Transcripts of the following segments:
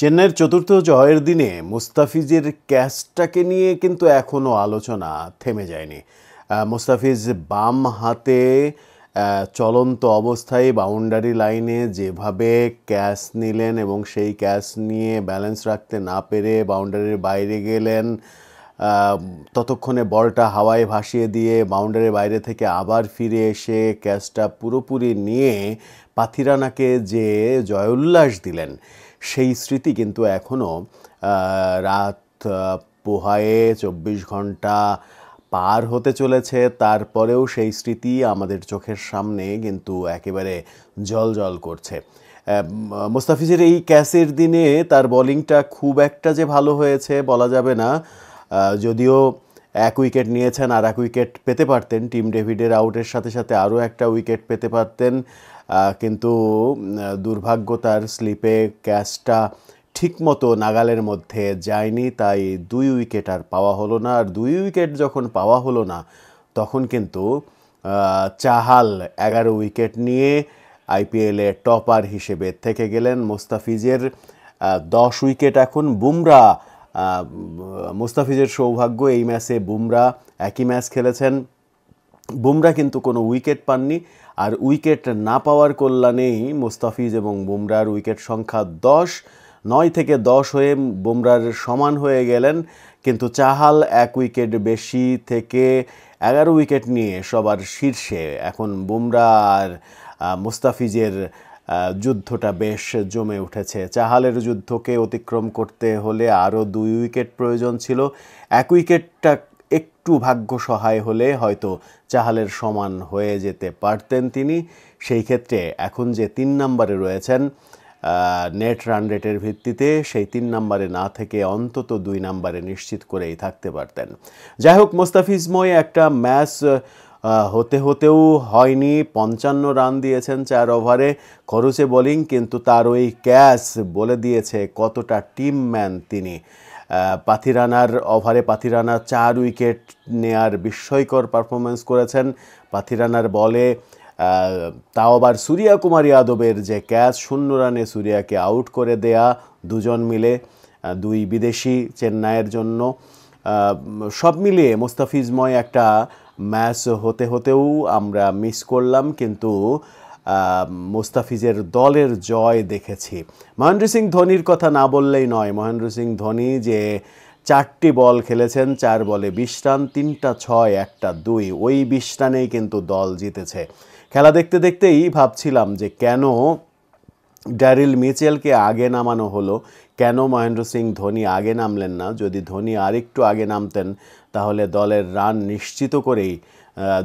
চেন্নাইয়ের চতুর্থ জয়ের দিনে মুস্তাফিজের ক্যাচটাকে নিয়ে কিন্তু এখনও আলোচনা থেমে যায়নি। মুস্তাফিজ বাম হাতে চলন্ত অবস্থায় বাউন্ডারি লাইনে যেভাবে ক্যাচ নিলেন এবং সেই ক্যাচ নিয়ে ব্যালেন্স রাখতে না পেরে বাউন্ডারির বাইরে গেলেন, ততক্ষণে বলটা হাওয়ায় ভাসিয়ে দিয়ে বাউন্ডারির বাইরে থেকে আবার ফিরে এসে ক্যাচটা পুরোপুরি নিয়ে পাথিরানাকে যে জয়োল্লাস দিলেন, সেই স্মৃতি কিন্তু এখনও রাত পোহায়ে 24 ঘন্টা পার হতে চলেছে। তারপরেও সেই স্মৃতি আমাদের চোখের সামনে কিন্তু একেবারে জ্বলজ্বল করছে। মুস্তাফিজের এই ক্যাচের দিনে তার বোলিংটা খুব একটা যে ভালো হয়েছে বলা যাবে না, যদিও এক উইকেট নিয়েছেন, আর এক উইকেট পেতে পারতেন। টিম ডেভিডের আউটের সাথে সাথে আরও একটা উইকেট পেতে পারতেন, কিন্তু দুর্ভাগ্য তার স্লিপে ক্যাচটা ঠিকমতো নাগালের মধ্যে যায়নি, তাই 2 উইকেট আর পাওয়া হলো না। আর 2 উইকেট যখন পাওয়া হলো না, তখন কিন্তু চাহাল 11 উইকেট নিয়ে আইপিএলে টপার হিসেবে থেকে গেলেন। মুস্তাফিজের 10 উইকেট এখন। বুমরা, মুস্তাফিজের সৌভাগ্য এই ম্যাচে বুমরা একই ম্যাচ খেলেছেন। বুমরা কিন্তু কোনো উইকেট পাননি, আর উইকেট না পাওয়ার কল্যাণেই মুস্তাফিজ এবং বুমরার উইকেট সংখ্যা 9 থেকে 10 হয়ে বুমরার সমান হয়ে গেলেন। কিন্তু চাহাল 1 উইকেট বেশি থেকে 11 উইকেট নিয়ে সবার শীর্ষে। এখন বুমরা আর মুস্তাফিজের যুদ্ধটা বেশ জমে উঠেছে। চাহালের যুদ্ধকে অতিক্রম করতে হলে আরও 2 উইকেট প্রয়োজন ছিল। 1 উইকেটটা একটু ভাগ্য সহায় হলে হয়তো চাহালের সমান হয়ে যেতে পারতেন তিনি। সেই ক্ষেত্রে এখন যে 3 নম্বরে রয়েছেন নেট রান রেটের ভিত্তিতে, সেই 3 নম্বরে না থেকে অন্তত 2 নম্বরে নিশ্চিত করেই থাকতে পারতেন। যাই হোক, মুস্তাফিজময় একটা ম্যাচ হতে হতেও হয়নি। 55 রান দিয়েছেন 4 ওভারে, খরচে বোলিং, কিন্তু তার ওই ক্যাচ বলে দিয়েছে কতটা টিম ম্যান তিনি। পাথিরানার ওভারে পাথিরানা 4 উইকেট নেয়ার বিস্ময়কর পারফরমেন্স করেছেন। পাথিরানার বলে তাও আবার সূর্যা কুমার যাদবের যে ক্যাচ, 0 রানে সূর্যাকে আউট করে দেয়া, দুজন মিলে, 2 বিদেশি চেন্নাইয়ের জন্য। সব মিলিয়ে মুস্তাফিজময় একটা ম্যাচ হতে হতেও আমরা মিস করলাম, কিন্তু মুস্তাফিজের দলের জয় দেখেছি। মহেন্দ্র সিং ধোনির কথা না বললেই নয়। মহেন্দ্র সিং ধোনি যে 4টি বল খেলেছেন, 4 বলে 20 রান, 3টা 6, 1টা 2, ওই 20 রানেই কিন্তু দল জিতেছে। খেলা দেখতে দেখতেই ভাবছিলাম যে কেন ড্যারিল মিচেলকে আগে নামানো হলো, কেন মহেন্দ্র সিং ধোনি আগে নামলেন না। যদি ধোনি আরেকটু আগে নামতেন তাহলে দলের রান নিশ্চিত করেই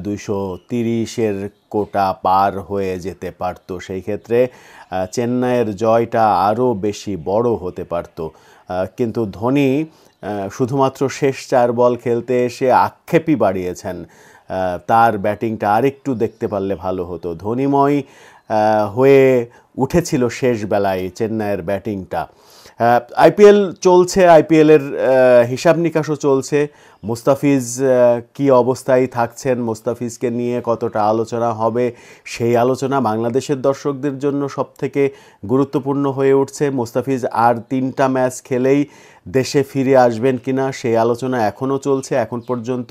230-এর কোটা পার হয়ে যেতে পারত। সেই ক্ষেত্রে চেন্নাইয়ের জয়টা আরও বেশি বড় হতে পারত। কিন্তু ধোনি শুধুমাত্র শেষ 4 বল খেলতে এসে আক্ষেপই বাড়িয়েছেন। তার ব্যাটিংটা আরেকটু দেখতে পারলে ভালো হতো। ধোনিময় হয়ে উঠেছিল শেষ বেলায় চেন্নাইয়ের ব্যাটিংটা। আইপিএল চলছে, আইপিএলের হিসাব নিকাশও চলছে। মুস্তাফিজ কি অবস্থায় থাকছেন, মুস্তাফিজকে নিয়ে কতটা আলোচনা হবে, সেই আলোচনা বাংলাদেশের দর্শকদের জন্য সবথেকে গুরুত্বপূর্ণ হয়ে উঠছে। মুস্তাফিজ আর 3টা ম্যাচ খেলেই দেশে ফিরে আসবেন কিনা, সেই আলোচনা এখনও চলছে। এখন পর্যন্ত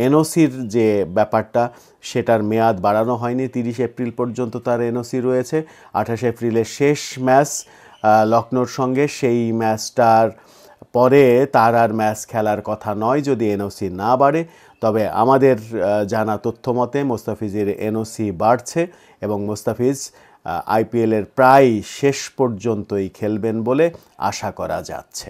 এনওসির যে ব্যাপারটা, সেটার মেয়াদ বাড়ানো হয়নি। 30 এপ্রিল পর্যন্ত তার এনওসি রয়েছে। 28 এপ্রিলের শেষ ম্যাচ লখনৌর সঙ্গে, সেই ম্যাচটার পরে তার আর ম্যাচ খেলার কথা নয় যদি এনওসি না বাড়ে। তবে আমাদের জানা তথ্য মতে মুস্তাফিজের এনওসি বাড়ছে এবং মুস্তাফিজ আইপিএলের প্রায় শেষ পর্যন্তই খেলবেন বলে আশা করা যাচ্ছে।